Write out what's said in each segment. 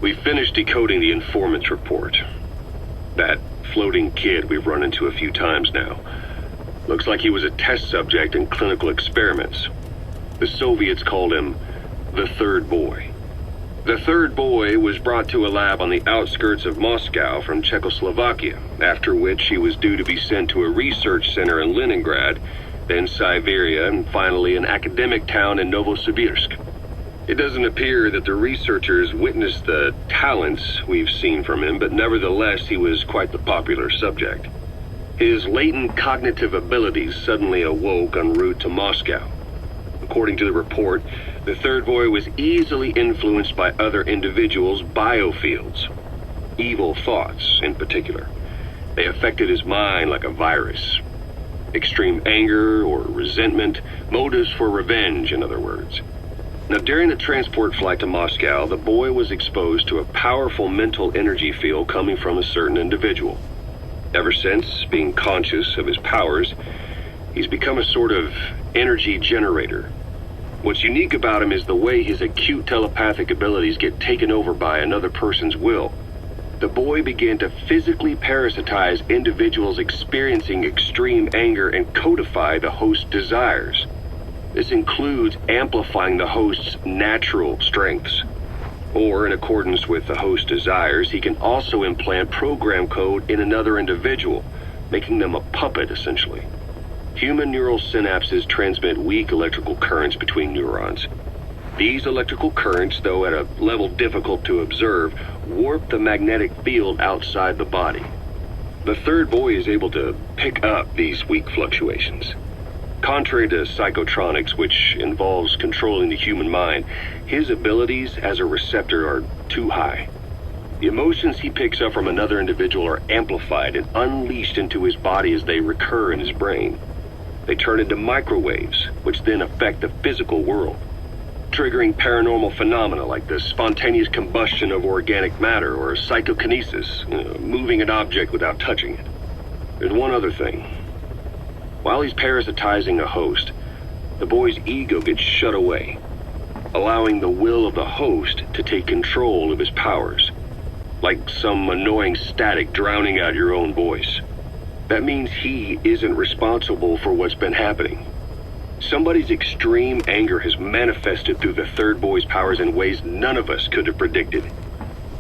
We finished decoding the informant's report. That floating kid we've run into a few times now. Looks like he was a test subject in clinical experiments. The Soviets called him the third boy. The third boy was brought to a lab on the outskirts of Moscow from Czechoslovakia, after which he was due to be sent to a research center in Leningrad, then Siberia, and finally an academic town in Novosibirsk. It doesn't appear that the researchers witnessed the talents we've seen from him, but nevertheless he was quite the popular subject. His latent cognitive abilities suddenly awoke en route to Moscow. According to the report, the third boy was easily influenced by other individuals' biofields. Evil thoughts, in particular. They affected his mind like a virus. Extreme anger or resentment, motives for revenge, in other words. Now, during the transport flight to Moscow, the boy was exposed to a powerful mental energy field coming from a certain individual. Ever since, being conscious of his powers, he's become a sort of energy generator. What's unique about him is the way his acute telepathic abilities get taken over by another person's will. The boy began to physically parasitize individuals experiencing extreme anger and codify the host's desires. This includes amplifying the host's natural strengths. Or, in accordance with the host's desires, he can also implant program code in another individual, making them a puppet, essentially. Human neural synapses transmit weak electrical currents between neurons. These electrical currents, though at a level difficult to observe, warp the magnetic field outside the body. The third boy is able to pick up these weak fluctuations. Contrary to psychotronics, which involves controlling the human mind, his abilities as a receptor are too high. The emotions he picks up from another individual are amplified and unleashed into his body as they recur in his brain. They turn into microwaves, which then affect the physical world, triggering paranormal phenomena like the spontaneous combustion of organic matter or psychokinesis, moving an object without touching it. There's one other thing. While he's parasitizing a host, the boy's ego gets shut away, allowing the will of the host to take control of his powers, like some annoying static drowning out your own voice. That means he isn't responsible for what's been happening. Somebody's extreme anger has manifested through the third boy's powers in ways none of us could have predicted,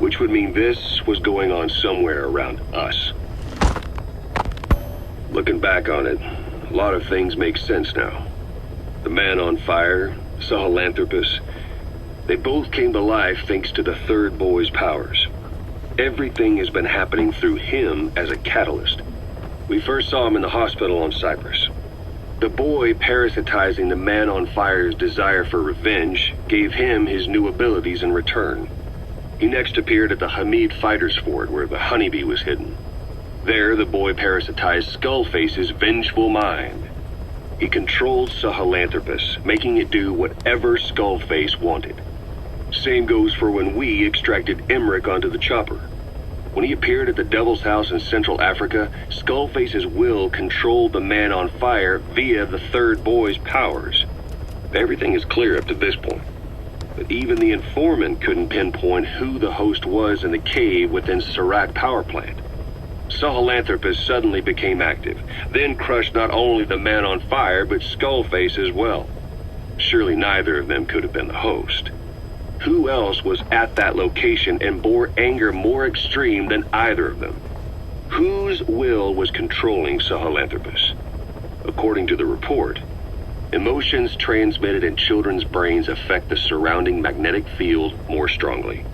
which would mean this was going on somewhere around us. Looking back on it, a lot of things make sense now. The man on fire, Sahelanthropus, they both came to life thanks to the third boy's powers. Everything has been happening through him as a catalyst. We first saw him in the hospital on Cyprus. The boy parasitizing the man on fire's desire for revenge gave him his new abilities in return. He next appeared at the Hamid Fighters Fort where the honeybee was hidden. There, the boy parasitized Skullface's vengeful mind. He controlled Sahelanthropus, making it do whatever Skullface wanted. Same goes for when we extracted Emmerich onto the chopper. When he appeared at the Devil's House in Central Africa, Skullface's will controlled the man on fire via the third boy's powers. Everything is clear up to this point. But even the informant couldn't pinpoint who the host was in the cave within Serac power plant. Sahelanthropus suddenly became active, then crushed not only the man on fire, but Skullface as well. Surely neither of them could have been the host. Who else was at that location and bore anger more extreme than either of them? Whose will was controlling Sahelanthropus? According to the report, emotions transmitted in children's brains affect the surrounding magnetic field more strongly.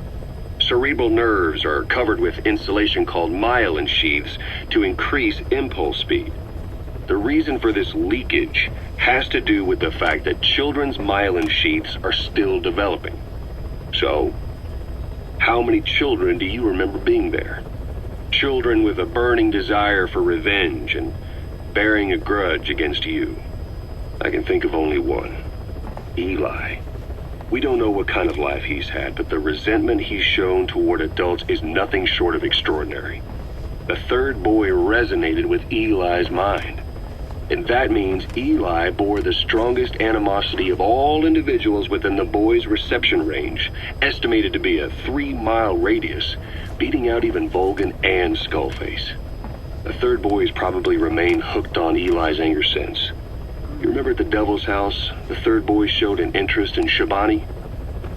Cerebral nerves are covered with insulation called myelin sheaths to increase impulse speed. The reason for this leakage has to do with the fact that children's myelin sheaths are still developing. So, how many children do you remember being there? Children with a burning desire for revenge and bearing a grudge against you. I can think of only one. Eli. We don't know what kind of life he's had, but the resentment he's shown toward adults is nothing short of extraordinary. The third boy resonated with Eli's mind. And that means Eli bore the strongest animosity of all individuals within the boy's reception range, estimated to be a 3-mile radius, beating out even Volgan and Skullface. The third boy has probably remained hooked on Eli's anger since. You remember at the Devil's House, the third boy showed an interest in Shabani?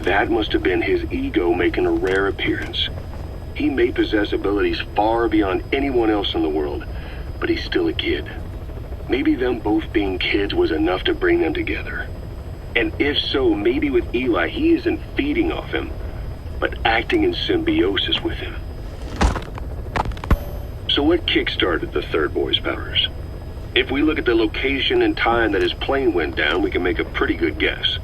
That must have been his ego making a rare appearance. He may possess abilities far beyond anyone else in the world, but he's still a kid. Maybe them both being kids was enough to bring them together. And if so, maybe with Eli he isn't feeding off him, but acting in symbiosis with him. So what kick-started the third boy's powers? If we look at the location and time that his plane went down, we can make a pretty good guess.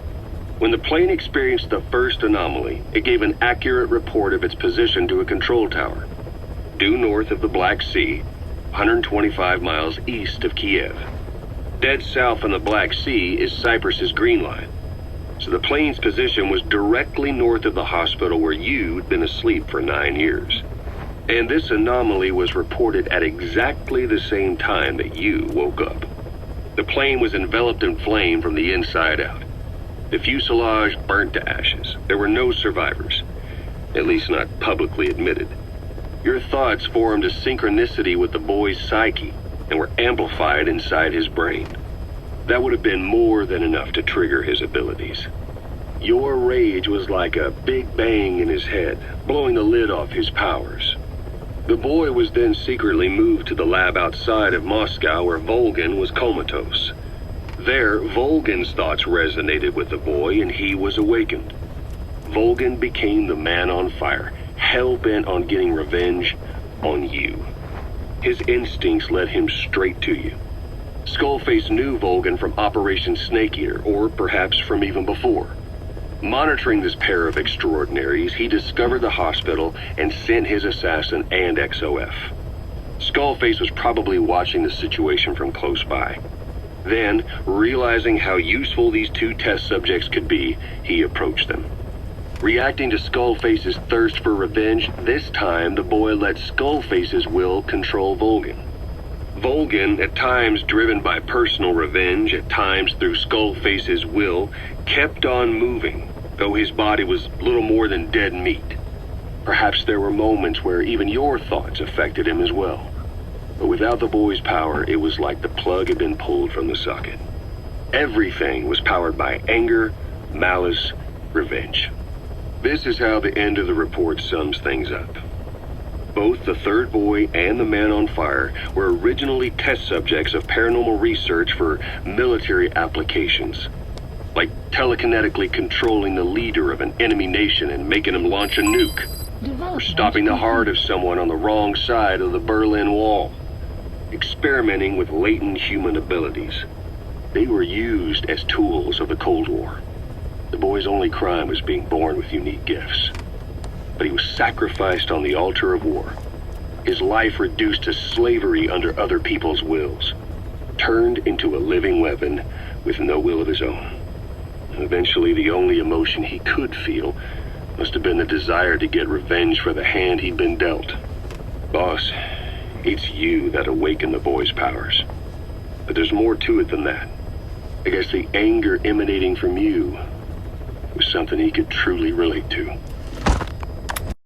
When the plane experienced the first anomaly, it gave an accurate report of its position to a control tower, due north of the Black Sea, 125 miles east of Kiev. Dead south on the Black Sea is Cyprus's Green Line. So the plane's position was directly north of the hospital where you'd been asleep for 9 years. And this anomaly was reported at exactly the same time that you woke up. The plane was enveloped in flame from the inside out. The fuselage burnt to ashes. There were no survivors, at least not publicly admitted. Your thoughts formed a synchronicity with the boy's psyche and were amplified inside his brain. That would have been more than enough to trigger his abilities. Your rage was like a big bang in his head, blowing the lid off his powers. The boy was then secretly moved to the lab outside of Moscow where Volgan was comatose. There, Volgan's thoughts resonated with the boy and he was awakened. Volgan became the man on fire, hell-bent on getting revenge on you. His instincts led him straight to you. Skullface knew Volgan from Operation Snake Eater, or perhaps from even before. Monitoring this pair of extraordinaries, he discovered the hospital and sent his assassin and XOF. Skullface was probably watching the situation from close by. Then, realizing how useful these two test subjects could be, he approached them. Reacting to Skullface's thirst for revenge, this time the boy let Skullface's will control Volgan. Volgan, at times driven by personal revenge, at times through Skullface's will, kept on moving, though his body was little more than dead meat. Perhaps there were moments where even your thoughts affected him as well. But without the boy's power, it was like the plug had been pulled from the socket. Everything was powered by anger, malice, revenge. This is how the end of the report sums things up. Both the third boy and the man on fire were originally test subjects of paranormal research for military applications, like telekinetically controlling the leader of an enemy nation and making him launch a nuke, or stopping the heart of someone on the wrong side of the Berlin Wall, experimenting with latent human abilities. They were used as tools of the Cold War. The boy's only crime was being born with unique gifts. But he was sacrificed on the altar of war. His life reduced to slavery under other people's wills. Turned into a living weapon with no will of his own. Eventually, the only emotion he could feel must have been the desire to get revenge for the hand he'd been dealt. Boss, it's you that awakened the boy's powers. But there's more to it than that. I guess the anger emanating from you was something he could truly relate to.